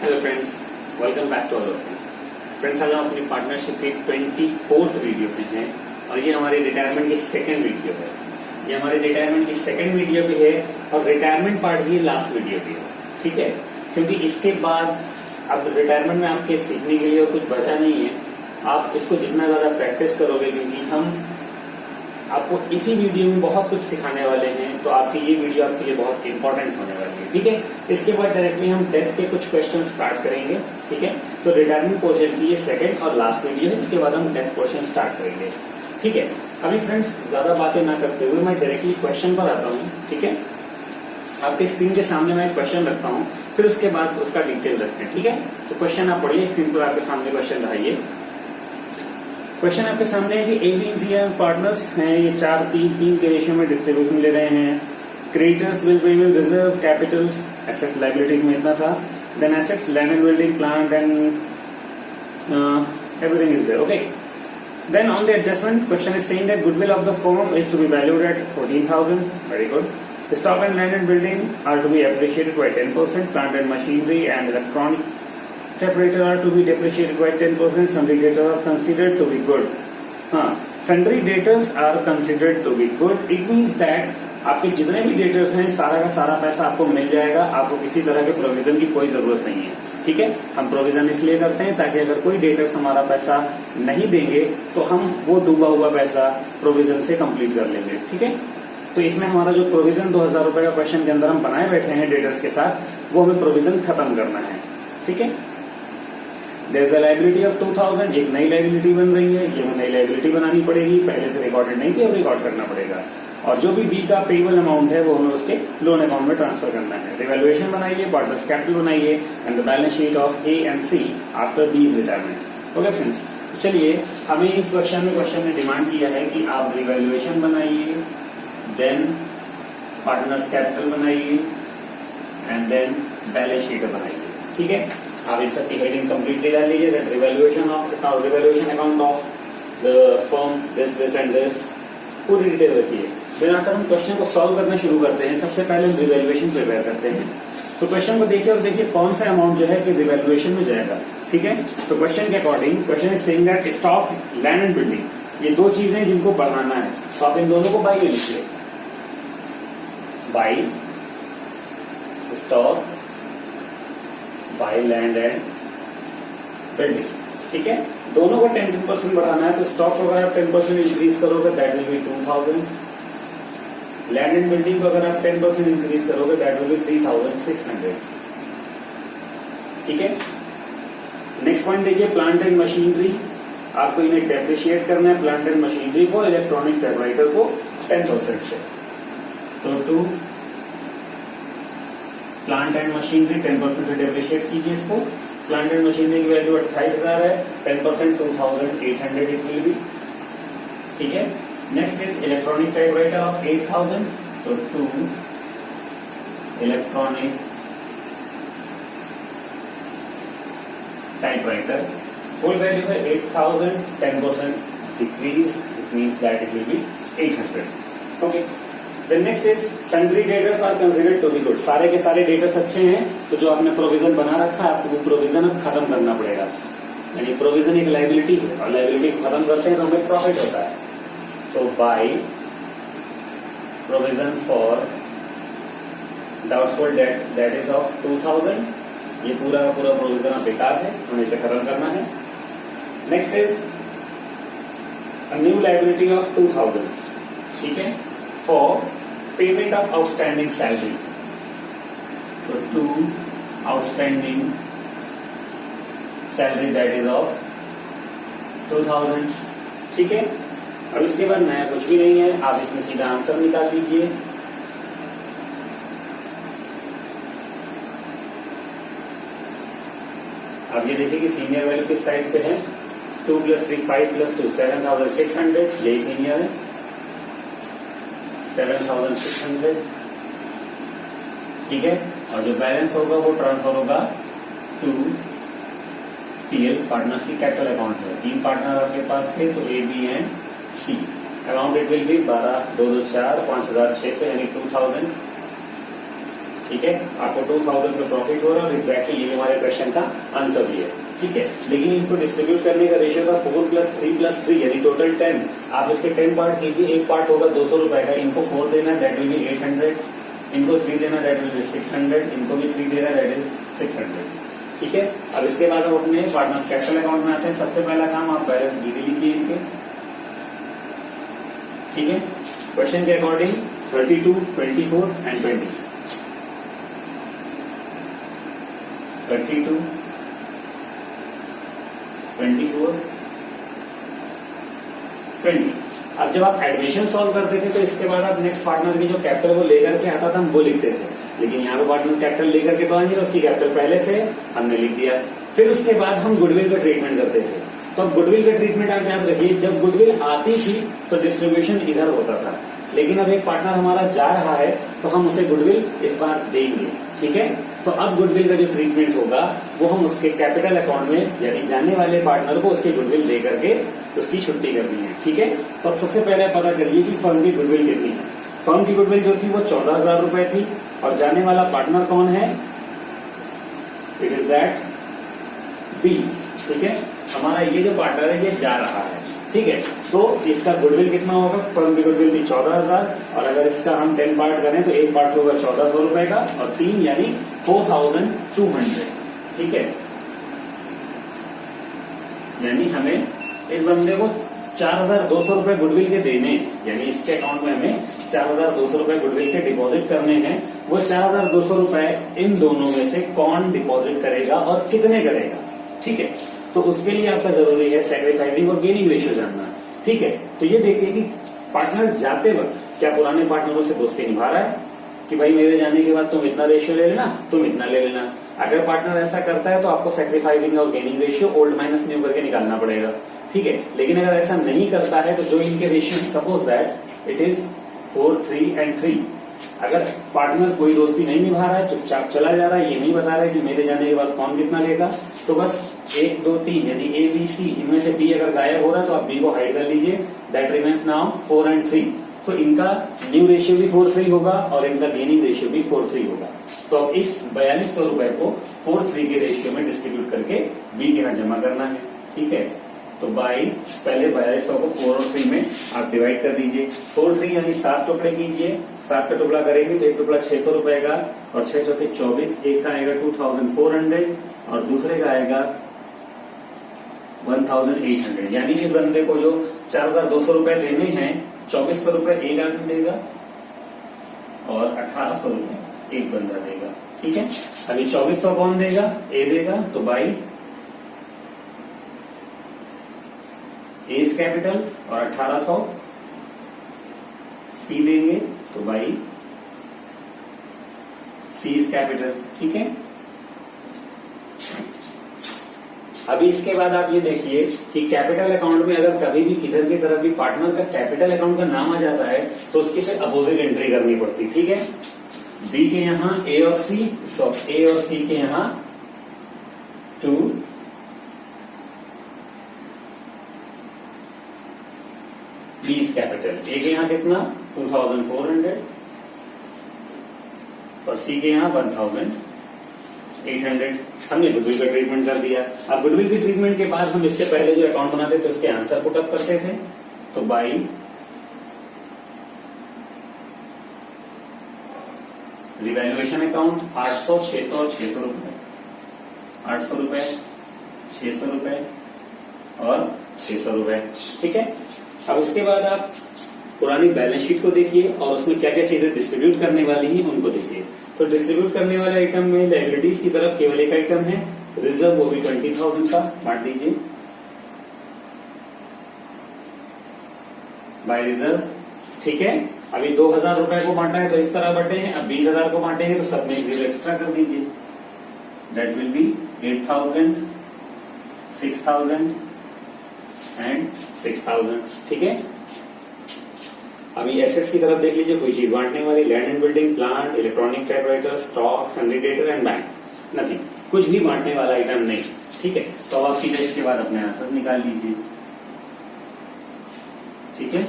Hello friends, welcome back to our friends. आज हम अपनी पार्टनरशिप की 24th वीडियो पे हैं और ये हमारी रिटायरमेंट की सेकंड वीडियो है। ये हमारी रिटायरमेंट की सेकंड वीडियो भी है और रिटायरमेंट पार्ट भी लास्ट वीडियो भी है, ठीक है। क्योंकि इसके बाद अब रिटायरमेंट में आपके सीखने के लिए कुछ बचा नहीं है। आप इसको जितना ज्यादा प्रैक्टिस करोगे, क्योंकि हम आपको इसी वीडियो में बहुत कुछ सिखाने वाले हैं, तो आपकी ये वीडियो आपके लिए बहुत इंपॉर्टेंट होने वाली है, ठीक है। इसके बाद डायरेक्टली हम डेथ के कुछ क्वेश्चन स्टार्ट करेंगे, ठीक है। तो रिटायरमेंट पोर्शन की ये सेकंड और लास्ट वीडियो है। इसके बाद हम डेथ पोर्शन स्टार्ट करेंगे, ठीक है। अभी फ्रेंड्स ज्यादा बातें ना करते हुए मैं डायरेक्टली क्वेश्चन पर आता हूँ, ठीक है। आपके स्क्रीन के सामने मैं एक क्वेश्चन रखता हूँ, फिर उसके बाद उसका डिटेल रखते हैं, ठीक है। तो क्वेश्चन आप पढ़िए, स्क्रीन पर आपके सामने क्वेश्चन रहिए। क्वेश्चन आपके सामने है कि ए, बी, सी पार्टनर्स हैं, ये 4-3 के रेशियो में डिस्ट्रीब्यूशन ले रहे हैं। Creditors will reserve capitals, asset liabilities में इतना था, then assets land and building plant and everything is there, okay. Then on the adjustment, question is saying that goodwill of the firm is to be valued at 14,000. Very good. The stock and land and building are to be appreciated by 10%. Plant and machinery and electronic typewriter are to be depreciated by 10%. Sundry debtors are considered to be good. Sundry debtors are considered to be good. It means that आपके जितने भी debtors हैं सारा का सारा पैसा आपको मिल जाएगा। आपको किसी तरह के प्रोविजन की कोई जरूरत नहीं है, ठीक है। हम प्रोविजन इसलिए करते हैं ताकि अगर कोई डेटर्स हमारा पैसा नहीं देंगे तो हम वो डूबा हुआ पैसा प्रोविजन से कंप्लीट कर लेंगे, ठीक है। तो इसमें हमारा जो प्रोविजन 2,000 रुपए का क्वेश्चन के अंदर हम बनाए बैठे हैं डेटर्स के साथ, वो हमें प्रोविजन खत्म करना है, ठीक है। There is a liability of 2,000, एक नई लायबिलिटी बन रही है, ये नई लायबिलिटी बनानी पड़ेगी, पहले से रिकॉर्डेड नहीं थी, अब रिकॉर्ड करना पड़ेगा। और जो भी डी का पेबल अमाउंट है वो हमें उसके लोन अकाउंट में ट्रांसफर करना है। रिवैल्यूएशन बनाइए, पार्टनर्स कैपिटल बनाइए and the balance sheet of A and C after these retirement, okay friends. तो चलिए, हमें इस क्वेश्चन ने डिमांड किया है कि आप रिवैल्यूएशन बनाइए, देन पार्टनर्स कैपिटल बनाइए एंड देन बैलेंस शीट बनाइए, ठीक है। आप इन सबकी हेडिंग कंप्लीटली डाल लीजिए। Revaluation account of the firm this and this, पूरी डिटेल रखिए। फिर आकर हम क्वेश्चन को सॉल्व करना शुरू करते हैं। सबसे पहले हम रिवैल्यूएशन प्रिपेयर करते हैं। तो क्वेश्चन को देखिए और देखिए कौन सा अमाउंट जो है कि रिवैल्यूएशन में जाएगा, ठीक है। तो क्वेश्चन के according question is saying that stock, land and building, ये दो चीजें जिनको बढ़ाना है, तो आप इन दोनों को बाई में लिखिए। By stock, by land and building, ठीक है। दोनों को 10% बढ़ाना है। तो स्टॉक को अगर आप 10% इंक्रीज करोगे that will be 2,000। Land and building को अगर आप 10% इंक्रीज करोगे दैट विल बी 3,600, ठीक है। नेक्स्ट पॉइंट देखिए, प्लांट एंड मशीनरी, आपको इन्हें डेप्रिशिएट करना है, प्लांट एंड मशीनरी को, इलेक्ट्रॉनिक टाइपराइटर को 10% से। तो टू प्लांट एंड मशीनरी 10% से डेप्रिशिएट कीजिए इसको। प्लांट एंड मशीनरी की वैल्यू 28,000 है, 10% 2,800 इट विल बी, ठीक है। Next is electronic typewriter of 8,000, तो 2 इलेक्ट्रॉनिक टाइपराइटर, फुल वैल्यू है 8,000, 10% decrease, it means that it will B 800, okay. The next is sundry debtors are considered to be good. सारे के सारे debtors अच्छे हैं, तो जो आपने प्रोविजन बना रखा है आपको वो प्रोविजन अब खत्म करना पड़ेगा। यानी प्रोविजन एक लायबिलिटी है और लायबिलिटी को खत्म करते हैं तो हमें प्रॉफिट होता है। So by provision for doubtful debt that is of 2,000, ये पूरा का पूरा प्रोविजन अब बेकार है, हमें इसे खत्म करना है। Next is a new liability of 2,000, ठीक है, for payment of outstanding salary, तो 2 outstanding salary that is of 2,000, ठीक है। अब इसके बाद नया कुछ भी नहीं है, आप इसमें सीधा आंसर निकाल लीजिए। अब ये देखिए कि सीनियर वैल्यू किस साइड पे है, 2 + 3 5 + 2 7,600, यही सीनियर है, 7,600, ठीक है। और जो बैलेंस होगा वो ट्रांसफर होगा टू पीएल, पार्टनर्स की कैपिटल अकाउंट है। 3 पार्टनर आपके पास थे, तो A, B and C. Amount it will be 12, 2, 2, 4, 5,600 यानी 2,000, ठीक है, आपको 2000 का प्रॉफिट हो रहा है और एग्जैक्टली ये हमारे क्वेश्चन का आंसर भी है। ठीक है, लेकिन इनको डिस्ट्रीब्यूट करने का रेशियो था 4 + 3 + 3 यानी टोटल 10। आप इसके 10 पार्ट कीजिए, एक पार्ट होगा 200 रुपए का, इनको 4 देना दैट विल बी 800, इनको 3 देना दैट विल बी 600, इनको भी 3 देना दैट इज 600। ठीक है, अब इसके बाद हम अपने पार्टनर्स कैपिटल अकाउंट में आते हैं। सबसे पहला काम आप बैलेंस डी लिखिए इनके। ठीक है, क्वेश्चन के अकॉर्डिंग 32, 24 एंड 20। 32, 24, 20। अब जब आप एडमिशन सॉल्व करते थे तो इसके बाद आप नेक्स्ट पार्टनर की जो कैपिटल वो लेकर के आता था हम वो लिखते थे, लेकिन यहाँ पे पार्टनर कैपिटल लेकर के तो आ नहीं रहा, उसकी कैपिटल पहले से हमने लिख दिया। फिर उसके बाद हम गुडविल का ट्रीटमेंट करते थे। तो अब गुडविल का ट्रीटमेंट आप याद रखिए, जब गुडविल आती थी तो डिस्ट्रीब्यूशन इधर होता था, लेकिन अब एक पार्टनर हमारा जा रहा है तो हम उसे गुडविल इस बार देंगे। ठीक है, तो अब गुडविल का जो ट्रीटमेंट होगा वो हम उसके कैपिटल अकाउंट में यानी जाने वाले पार्टनर को उसकी गुडविल दे करके उसकी छुट्टी करनी है। ठीक है, तो सबसे पहले पता करिए कि फर्म की गुडविल कितनी है। फर्म की गुडविल जो थी वो 14,000 रुपए थी और जाने वाला पार्टनर कौन है, इट इज दैट बी। ठीक है, हमारा ये जो पार्टनर है ये जा रहा है। ठीक है, तो इसका गुडविल कितना होगा, फर्म की गुडविल थी 14,000 और अगर इसका हम 10 पार्ट करें तो एक पार्ट होगा 1400 रुपए का और 3 यानी 4200। ठीक है, यानी हमें इस बंदे को 4,200 रुपए गुडविल के देने, यानी इसके अकाउंट में हमें 4,200 रुपए गुडविल के डिपॉजिट करने हैं। वो 4,200 रुपए इन दोनों में से कौन डिपॉजिट करेगा और कितने करेगा। ठीक है, तो उसके लिए आपका जरूरी है सैक्रिफाइसिंग और गेनिंग रेशियो जानना। ठीक है, तो ये देखिए कि पार्टनर जाते वक्त क्या पुराने पार्टनरों से दोस्ती निभा रहा है कि भाई मेरे जाने के बाद तुम इतना रेशियो ले लेना, तुम इतना ले लेना। अगर पार्टनर ऐसा करता है तो आपको सैक्रिफाइसिंग और gaining ratio old minus new करके निकालना पड़ेगा। ठीक है, लेकिन अगर ऐसा नहीं करता है तो जो इनके ratio suppose that it is 4, 3 and 3। अगर पार्टनर कोई दोस्ती नहीं निभा रहा है, चुपचाप चला जा रहा है, ये नहीं बता रहा है कि मेरे जाने के बाद कौन कितना लेगा, तो बस 1, 2, 3 यानी ए बी सी इनमें से बी अगर गायब हो रहा है तो आप बी को हाइड कर लीजिए, दैट रिमेन्स नाउ 4 एंड 3। तो इनका न्यू रेशियो भी 4-3 होगा और इनका गेनिंग रेशियो भी 4-3 होगा। तो अब इस 4200 रुपए को 4-3 के रेशियो में डिस्ट्रीब्यूट करके बी के यहाँ जमा करना है। ठीक है, तो बाई पहले 4200 को 4 और 3 में आप डिवाइड कर दीजिए। 4-3 यानी 7 टुकड़े कीजिए, 7 का टुकड़ा करेंगे तो एक टुकड़ा 600 रुपए का और 6 चौके 24, एक का आएगा 2400 और दूसरे का आएगा 1800। यानी कि बंदे को जो 4,200 रुपए देने हैं, 2400 रुपए एक आदमी देगा और 1800 रुपए एक बंदा देगा। ठीक है, अभी 2400 कौन देगा, ए देगा, तो बाई एज कैपिटल और 1800 सी देंगे तो बाई सी इज कैपिटल। ठीक है, अभी इसके बाद आप ये देखिए कि कैपिटल अकाउंट में अगर कभी भी किधर की तरफ भी पार्टनर का कैपिटल अकाउंट का नाम आ जाता है तो उसकी फिर अपोजिट एंट्री करनी पड़ती। ठीक है, बी के यहाँ ए और सी, तो ए और सी के यहाँ 2 बीस कैपिटल, ए के यहाँ कितना 2400 और सी के यहाँ 1800। हमने गुडविल का ट्रीटमेंट कर दिया। अब गुडविल के ट्रीटमेंट के बाद हम इससे पहले जो अकाउंट बनाते थे उसके आंसर पुट अप करते थे, तो बाई रिवैल्यूएशन अकाउंट 800, 600 और 600 रुपए, 800 रुपए, 600 रुपए और 600 रुपए। ठीक है, अब उसके बाद आप पुरानी बैलेंस शीट को देखिए और उसमें क्या क्या चीजें डिस्ट्रीब्यूट करने वाली हैं उनको देखिए। तो डिस्ट्रीब्यूट करने वाले आइटम में लायबिलिटीज की तरफ केवल एक आइटम है, रिजर्व, वो भी 20,000 का, बांट दीजिए बाय रिजर्व। ठीक है, अभी 2,000 रुपए को बांटा है तो इस तरह बटे हैं, अब 20,000 को बांटेंगे तो सब में 0 एक्स्ट्रा कर दीजिए, दैट विल बी 8,000, 6,000 एंड 6,000। ठीक है, अभी एसेट्स की तरफ देख लीजिए, कोई चीज बांटने वाली, land and building, plant, electronic typewriter, stock, सैनिटेटर एंड बैंक, नथिंग, कुछ भी बांटने वाला आइटम नहीं। ठीक है, तो आप सीधे इसके बाद अपने आंसर निकाल लीजिए। ठीक है,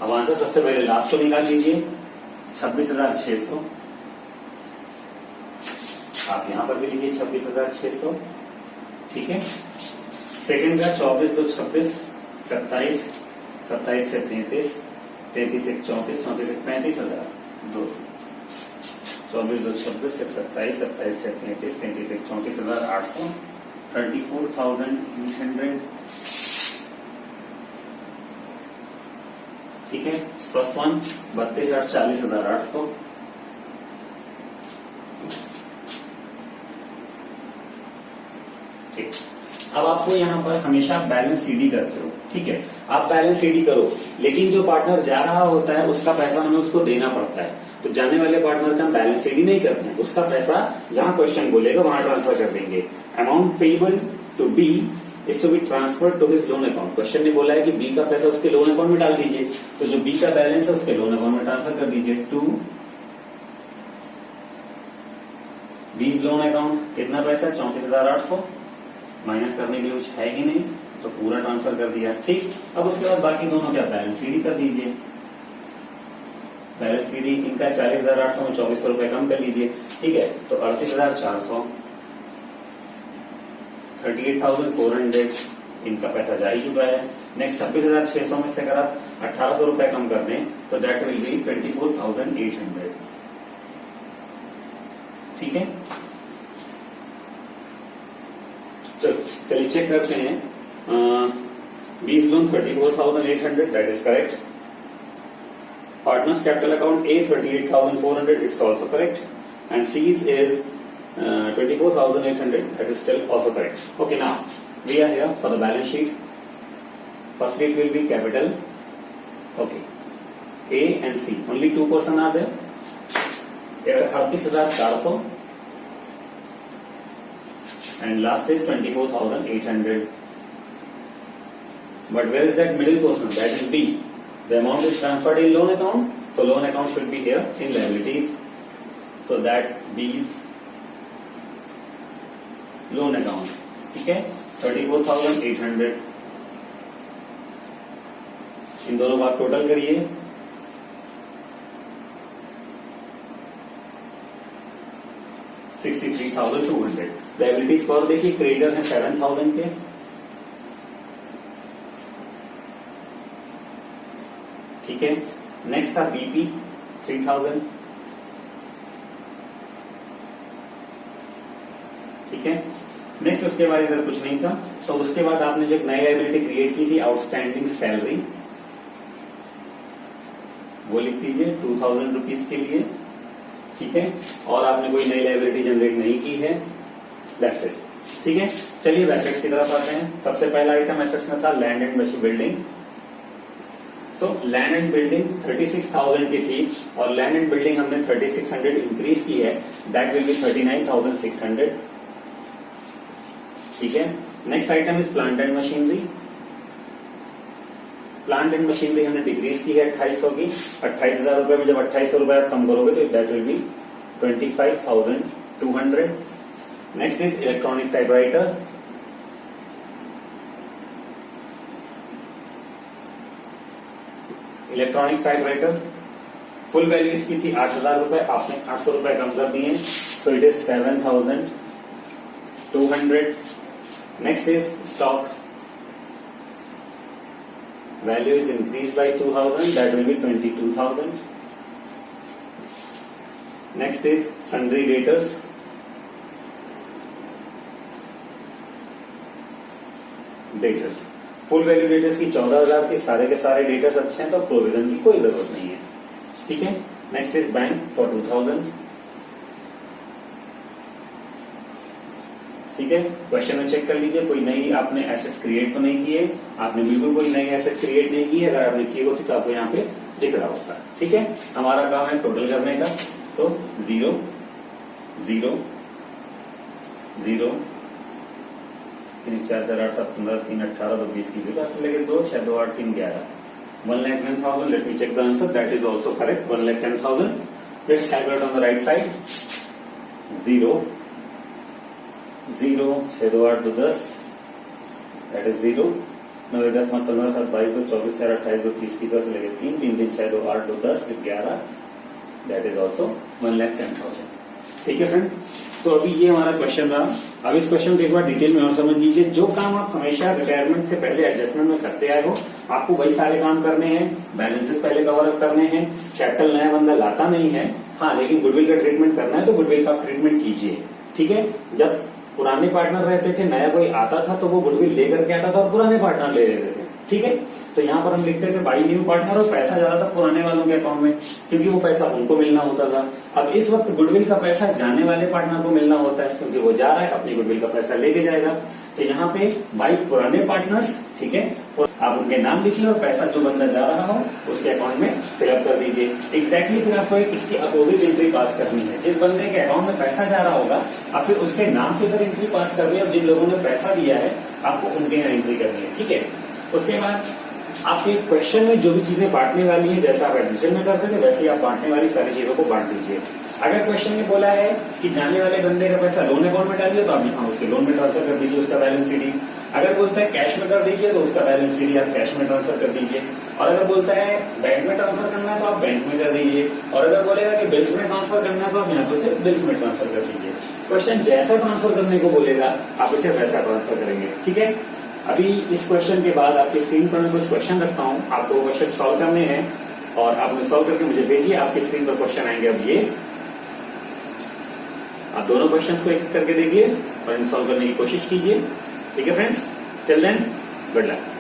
अब आंसर सबसे पहले लास्ट को निकाल लीजिए, 26,600, आप यहां पर भी लिखिए 26,600, ठीक है। सेकंड का 24 2 26, 27, 27 6 33, 33 1 34, 34 1 35,200, 24 2 26 1 27, 27 6 33, 33 1 34,800, 34,800, ठीक है। फर्स्ट वन 32 8 40,800, ठीक। अब आपको यहाँ पर हमेशा बैलेंस सीडी करते हो, ठीक है। आप बैलेंस सीडी करो, लेकिन जो पार्टनर जा रहा होता है उसका पैसा हमें उसको देना पड़ता है। तो जाने वाले पार्टनर का हम बैलेंस सीडी नहीं करते हैं, उसका पैसा जहां क्वेश्चन बोलेगा वहां ट्रांसफर कर देंगे। Amount payable to be is to be transfer to his loan account. Question ने बोला है कि बी का पैसा उसके लोन अकाउंट में डाल दीजिए, तो जो बी का बैलेंस है उसके लोन अकाउंट में ट्रांसफर कर दीजिए टू बीज लोन अकाउंट। कितना पैसा? 34,800, माइनस करने के लिए कुछ है ही नहीं, तो पूरा ट्रांसफर कर दिया, ठीक। अब उसके बाद बाकी दोनों क्या बैलेंस सीडी कर दीजिए। बैलेंस सीडी इनका 40,800 में 2400 रुपए कम कर लीजिए, ठीक है। तो 38,400, 38,400 इनका पैसा जा ही चुका है। नेक्स्ट 26,600 में से अगर आप 1,800 रुपए कम कर दें तो दैट विल बी 24,800, ठीक है। चलिए चेक करते हैं। बीज loan 34,800, that is correct. Partners capital account A 38,400, it's also correct. And C's is 24,800, that is still also correct. Okay, now we are here for the balance sheet. Firstly, it will be capital. Okay, A and C. Only two person are there. 38,400 and last is 24,800. But where is that middle portion? That is B. The amount is transferred in loan account, so loan account should be here in liabilities. So that B's loan account, ठीक है। 34,800, इन दोनों का total करिए, 63,200। Liabilities पर देखिए, creditor है 7,000 के, ठीक है। नेक्स्ट था बीपी 3,000, ठीक है। नेक्स्ट उसके बाद इधर कुछ नहीं था, तो उसके बाद आपने जो नई लायबिलिटी क्रिएट की थी आउटस्टैंडिंग सैलरी, वो लिख दीजिए 2,000 रुपीज के लिए, ठीक है। और आपने कोई नई लायबिलिटी जनरेट नहीं की है, दैट्स इट, ठीक है। चलिए एसेट्स की तरफ आते हैं। सबसे पहला आइटम एसेट्स में था land and machine building. So land and building 36,000 की थी और लैंड एंड बिल्डिंग हमने 3,600 इंक्रीज की है, दैट विल बी 39,600, ठीक है। Next item is plant and machinery. Plant and machinery हमने डिक्रीज की है 2800 की। 28,000 रुपए में जब 2800 रुपए आप कम करोगे तो that will be 25,200। Next is electronic typewriter. Electronic typewriter full value इसकी थी 8,000 रुपए, आपने 800 रुपए कम कर दिए, तो it is 7,200। Next is stock, value is increase by 2,000, that will be 22,000। Next is sundry debtors, debtors full value debtors की 14,000 की, सारे के सारे डेटर्स अच्छे हैं तो प्रोविजन की कोई जरूरत नहीं है, ठीक है। नेक्स्ट इज बैंक फॉर 2,000, ठीक है। क्वेश्चन में चेक कर लीजिए, कोई नई आपने एसेट्स क्रिएट तो नहीं किए, आपने बिल्कुल कोई नई एसेट क्रिएट नहीं की है। अगर आपने की होती तो आपको यहाँ पे दिख रहा होता, ठीक है। हमारा काम है टोटल करने का, तो 0 0 0 3 4 4 8 7 15 3 18 2 20 की 0 से लेकर 2 6 2 8 3 11 1,10,000। Let me check the answer, that is also correct, 1,10,000। Let's calculate on the right side. 0 0 6 2 8 2 10, that is 0 9 10 5 15 7 22 2 24 4 28 2 30 की 10 से लेकर 3 3 3 6 2 8 2 10 11 दैट इज ऑल्सो 1,10,000। ठीक है फ्रेंड, तो अभी ये हमारा क्वेश्चन रहा। अब इस क्वेश्चन को एक बार डिटेल में और समझ लीजिए। जो काम आप हमेशा रिटायरमेंट से पहले एडजस्टमेंट में करते आए हो, आपको वही सारे काम करने हैं। बैलेंसेस पहले कवर अप करने हैं। कैपिटल नया बंदा लाता नहीं है, हाँ, लेकिन गुडविल का ट्रीटमेंट करना है तो गुडविल का ट्रीटमेंट कीजिए। ठीक है, जब पुराने पार्टनर रहते थे, नया कोई आता था तो वो गुडविल लेकर के आता था और पुराने पार्टनर ले लेते थे। ठीक है, तो यहाँ पर हम लिखते थे बाई न्यू पार्टनर, और पैसा ज्यादा था पुराने वालों के अकाउंट में, क्योंकि वो पैसा उनको मिलना होता था। अब इस वक्त गुडविल का पैसा जाने वाले पार्टनर को मिलना होता है, क्योंकि वो जा रहा है, अपनी गुडविल का पैसा लेके जाएगा। तो यहाँ पे बाई पुराने पार्टनर्स, ठीक है, और आप उनके नाम लिखिए और पैसा जो बंदा जा रहा हो उसके अकाउंट में फिलअप कर दीजिए। एग्जैक्टली फिर आपको एक इसकी अपोजिट एंट्री पास करनी है। जिस बंदे के अकाउंट में पैसा जा रहा होगा, आप फिर उसके नाम से इधर एंट्री पास कर रहे हैं, और जिन लोगों ने पैसा दिया है आपको उनके यहाँ एंट्री करनी है। ठीक है, उसके बाद आपके क्वेश्चन में जो भी चीजें बांटने वाली है, जैसा आप एडमिशन में करते थे वैसे ही आप बांटने वाली सारी चीजों को बांट दीजिए। अगर क्वेश्चन में बोला है कि जाने वाले बंदे का पैसा लोन अकाउंट में डालिए, तो आप यहाँ उसके लोन में ट्रांसफर कर दीजिए उसका बैलेंस सीडी। अगर बोलता है कैश में कर दीजिए, तो उसका बैलेंस सीडी आप कैश में ट्रांसफर कर दीजिए। और अगर बोलता है बैंक में ट्रांसफर करना है तो आप बैंक में कर दीजिए। और अगर बोलेगा कि बिल्स में ट्रांसफर करना है तो आप यहाँ पे सिर्फ बिल्स में ट्रांसफर कर दीजिए। क्वेश्चन जैसा ट्रांसफर करने को बोलेगा आप इसे वैसा ट्रांसफर करेंगे। ठीक है, अभी इस क्वेश्चन के बाद आपकी स्क्रीन पर मैं कुछ क्वेश्चन रखता हूँ, आपको क्वेश्चन सॉल्व करने हैं और आप उन्हें सॉल्व करके मुझे भेजिए। आपकी स्क्रीन पर क्वेश्चन आएंगे। अब ये आप दोनों क्वेश्चंस को एक करके देखिए और इन्हें सॉल्व करने की कोशिश कीजिए। ठीक है friends, till then good luck.